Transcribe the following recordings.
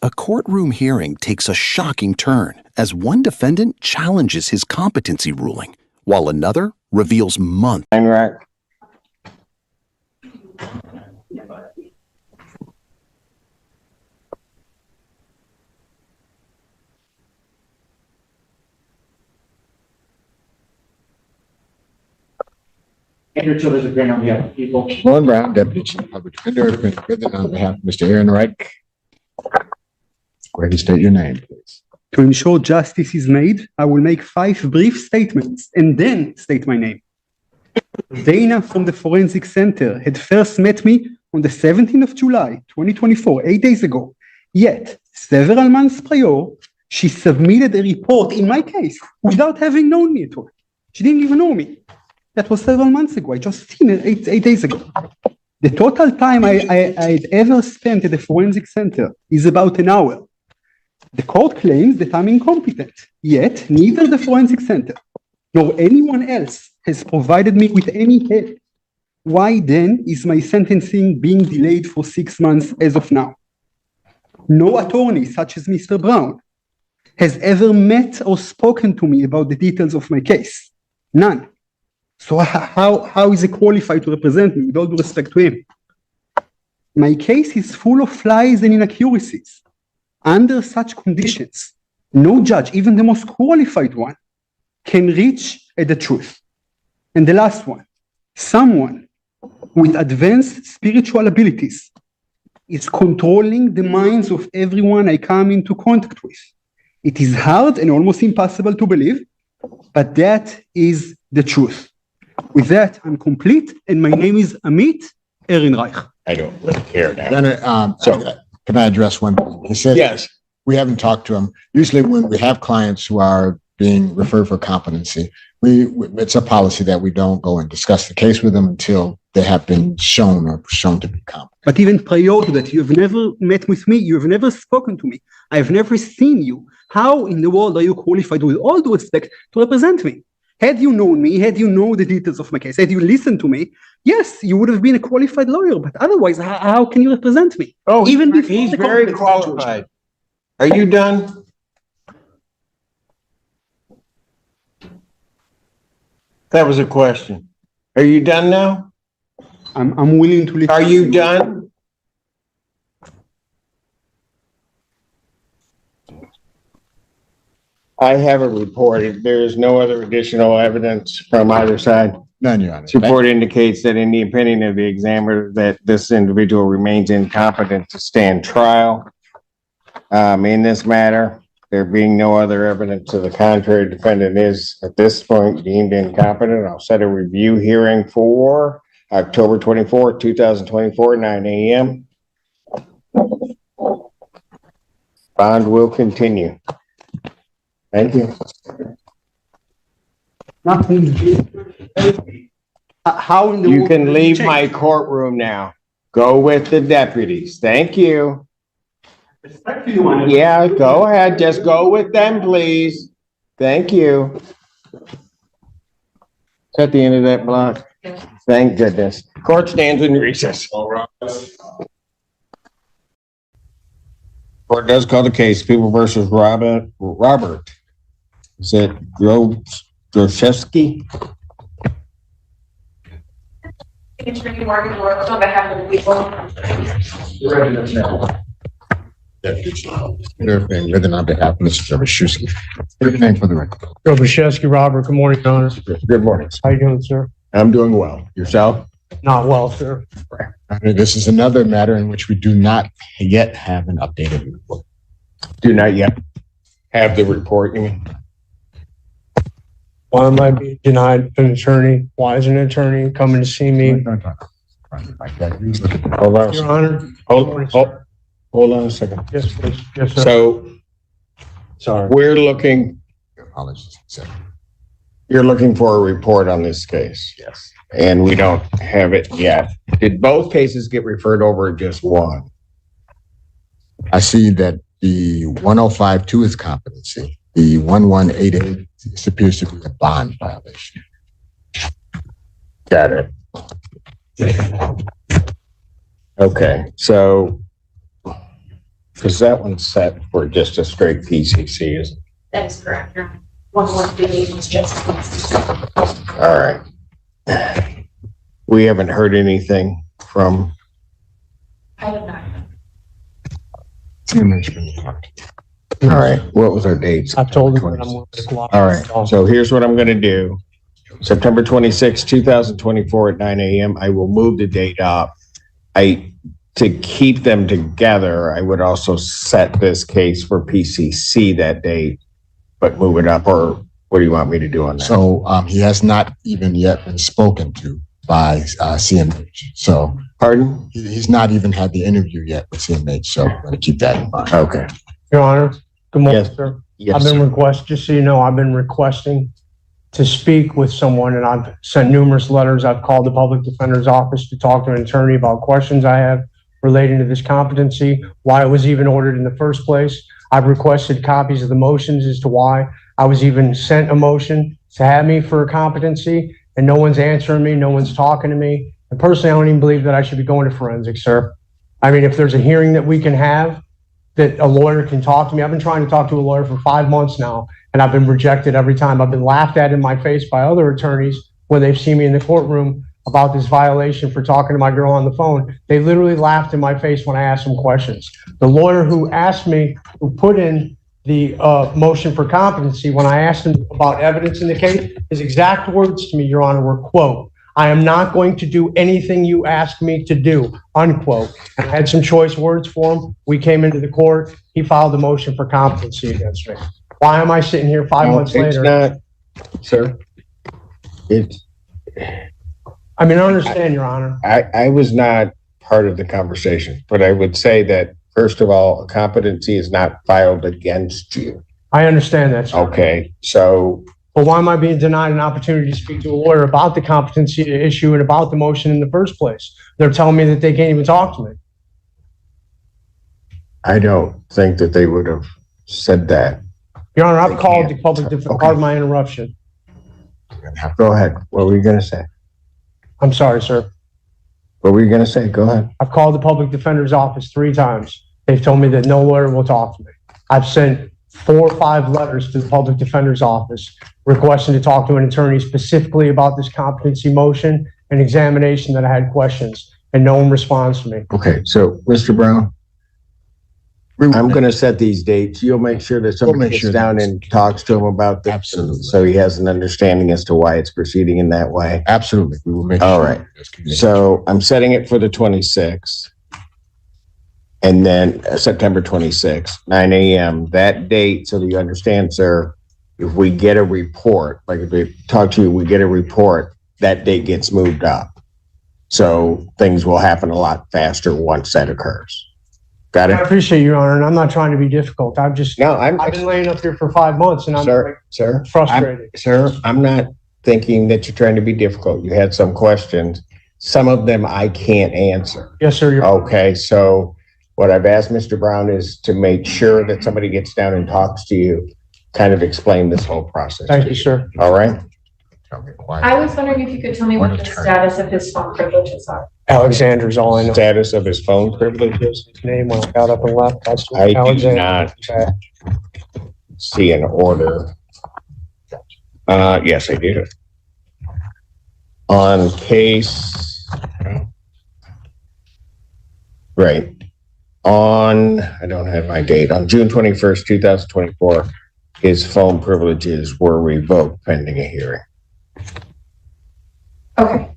A courtroom hearing takes a shocking turn as one defendant challenges his competency ruling, while another reveals months. Right. Andrew Childers agreeing on behalf of people. Lauren Brown, Deputy Chief Public Defender, defendant on behalf of Mr. Aaron Reich. Go ahead and state your name, please. To ensure justice is made, I will make 5 brief statements and then state my name. Dana from the Forensic Center had first met me on the 17th of July, 2024, 8 days ago. Yet, several months prior, she submitted a report in my case without having known me at all. She didn't even know me. That was several months ago. I just seen it 8 days ago. The total time I'd ever spent at the Forensic Center is about an hour. The court claims that I'm incompetent, yet neither the Forensic Center nor anyone else has provided me with any help. Why then is my sentencing being delayed for 6 months as of now? No attorney, such as Mr. Brown, has ever met or spoken to me about the details of my case. None. So how is he qualified to represent me, with all due respect to him? My case is full of lies and inaccuracies. Under such conditions, no judge, even the most qualified one, can reach at the truth. And the last one, someone with advanced spiritual abilities is controlling the minds of everyone I come into contact with. It is hard and almost impossible to believe, but that is the truth. With that, I'm complete, and my name is Amit Ehrenreich. I don't really care now. Can I address one thing? He said, Yes. we haven't talked to him. Usually when we have clients who are being referred for competency, it's a policy that we don't go and discuss the case with them until they have been shown to be competent. But even prior to that, you have never met with me. You have never spoken to me. I have never seen you. How in the world are you qualified, with all due respect, to represent me? Had you known me, had you known the details of my case, had you listened to me, yes, you would have been a qualified lawyer. But otherwise, how can you represent me? Oh, even he's very qualified. Are you done? That was a question. Are you done now? I'm willing to listen. Are you done? I have a report. There is no other additional evidence from either side. None, Your Honor. This report indicates that in the opinion of the examiner that this individual remains incompetent to stand trial. In this matter, there being no other evidence to the contrary, defendant is at this point deemed incompetent. I'll set a review hearing for October 24, 2024, 9 a.m. Bond will continue. Thank you. How in the You world can did leave change? my courtroom now. Go with the deputies. Thank you. Respectfully, Yeah, go ahead. Just go with them, please. Thank you. Is that the end of that block? Thank goodness. Court stands in recess. Court does call the case, People versus Robert. Is it Groszewski? Attorney Morgan Brooks on behalf of the people. Everything written on behalf of Mr. Jabashewski. Everything for the record. Jabashewski Robert, good morning, Your Honor. Good morning. How you doing, sir? I'm doing well. Yourself? Not well, sir. This is another matter in which we do not yet have an updated report. Do not yet have the report, you mean? Why am I being denied an attorney? Why is an attorney coming to see me? Hold on. Your Honor. Hold on a second. Yes, please. Yes, sir. So Sorry. we're looking, Apologies. you're looking for a report on this case. Yes. And we don't have it yet. Did both cases get referred over or just one? I see that the 1052 is competency. The 1188 appears to be a bond violation. Got it. Okay, so Because that one's set for just a straight PCC, isn't it? That is correct, Your Honor. 118 was just. All right. We haven't heard anything from, I have not. all right, what was our dates? I've told them that I'm willing to cooperate. All right, so here's what I'm gonna do. September 26, 2024 at 9 a.m. I will move the date up. To keep them together, I would also set this case for PCC that date, but move it up, or what do you want me to do on that? So he has not even yet been spoken to by CMH. So Pardon? he's not even had the interview yet with CMH. So I'm going to keep that in mind. Okay. Your Honor, good morning, Yes. sir. Yes, I've been sir. just so you know, I've been requesting to speak with someone, and I've sent numerous letters. I've called the public defender's office to talk to an attorney about questions I have relating to this competency, why it was even ordered in the first place. I've requested copies of the motions as to why I was even sent a motion to have me for a competency, and no one's answering me, no one's talking to me. And personally, I don't even believe that I should be going to forensics, sir. I mean, if there's a hearing that we can have, that a lawyer can talk to me. I've been trying to talk to a lawyer for 5 months now, and I've been rejected every time. I've been laughed at in my face by other attorneys when they've seen me in the courtroom about this violation for talking to my girl on the phone. They literally laughed in my face when I asked them questions. The lawyer who asked me, who put in the motion for competency, when I asked him about evidence in the case, his exact words to me, Your Honor, were, quote, "I am not going to do anything you ask me to do," unquote. And I had some choice words for him. We came into the court. He filed a motion for competency against me. Why am I sitting here 5 months It's later? not, sir. It's, I mean, I understand, Your Honor. I was not part of the conversation, but I would say that, first of all, a competency is not filed against you. I understand that, sir. Okay, so But why am I being denied an opportunity to speak to a lawyer about the competency issue and about the motion in the first place? They're telling me that they can't even talk to me. I don't think that they would have said that. Your Honor, They I've called the can't. public defense, Okay. pardon my interruption. Go ahead. What were you gonna say? I'm sorry, sir. What were you gonna say? Go ahead. I've called the public defender's office 3 times. They've told me that no lawyer will talk to me. I've sent 4 or 5 letters to the public defender's office requesting to talk to an attorney specifically about this competency motion and examination that I had questions, and no one responds to me. Okay, so Mr. Brown, I'm gonna set these dates. You'll make sure that somebody make gets sure down that- and talks to him about this. Absolutely. So he has an understanding as to why it's proceeding in that way. Absolutely. We will make All sure right. there's communication. So I'm setting it for the 26th. And then September 26th, 9 a.m. That date, so that you understand, sir, if we get a report, like if we talk to you, we get a report, that date gets moved up. So things will happen a lot faster once that occurs. Got I it? appreciate you, Your Honor, and I'm not trying to be difficult. I've been laying up here for 5 months and I'm Sir, frustrated. Sir, I'm not thinking that you're trying to be difficult. You had some questions. Some of them I can't answer. Yes, sir. Okay, so what I've asked Mr. Brown is to make sure that somebody gets down and talks to you, kind of explain this whole process. Thank you, sir. All right? I was wondering if you could tell me what the status of his phone privileges are. Alexander's all I know. Status of his phone privileges? His name when I got up and left. That's I do Alexander. not Okay. see an order. Yes, I do. On case. Right. I don't have my date, on June 21st, 2024, his phone privileges were revoked pending a hearing. Okay.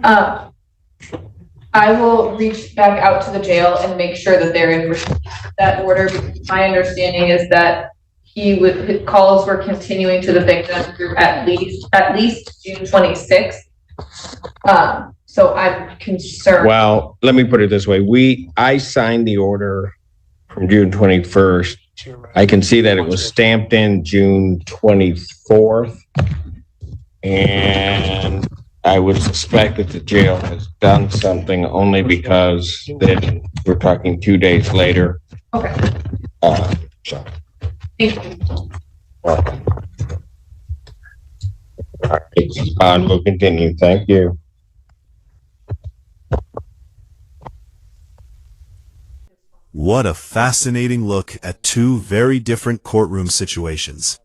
I will reach back out to the jail and make sure that they're in receipt of that order. My understanding is that his calls were continuing to the victim through at least June 26th. So I'm concerned. Well, let me put it this way. I signed the order from June 21st. I can see that it was stamped in June 24th. And I would suspect that the jail has done something only because then we're talking 2 days later. Okay, So, thank you. welcome. All right, we'll continue. Thank you. What a fascinating look at two very different courtroom situations.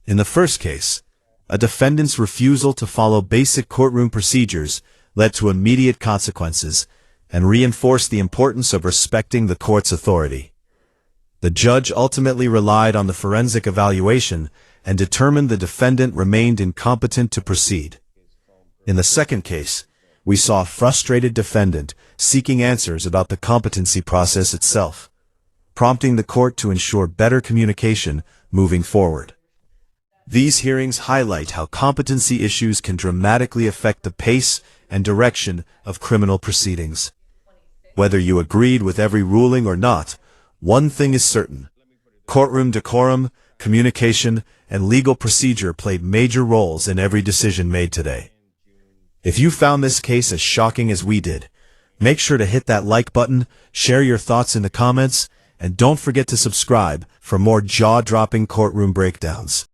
In the first case, a defendant's refusal to follow basic courtroom procedures led to immediate consequences and reinforced the importance of respecting the court's authority. The judge ultimately relied on the forensic evaluation and determined the defendant remained incompetent to proceed. In the second case, we saw a frustrated defendant seeking answers about the competency process itself, prompting the court to ensure better communication moving forward. These hearings highlight how competency issues can dramatically affect the pace and direction of criminal proceedings. Whether you agreed with every ruling or not, one thing is certain: courtroom decorum, communication, and legal procedure played major roles in every decision made today. If you found this case as shocking as we did, make sure to hit that like button, share your thoughts in the comments, and don't forget to subscribe for more jaw-dropping courtroom breakdowns.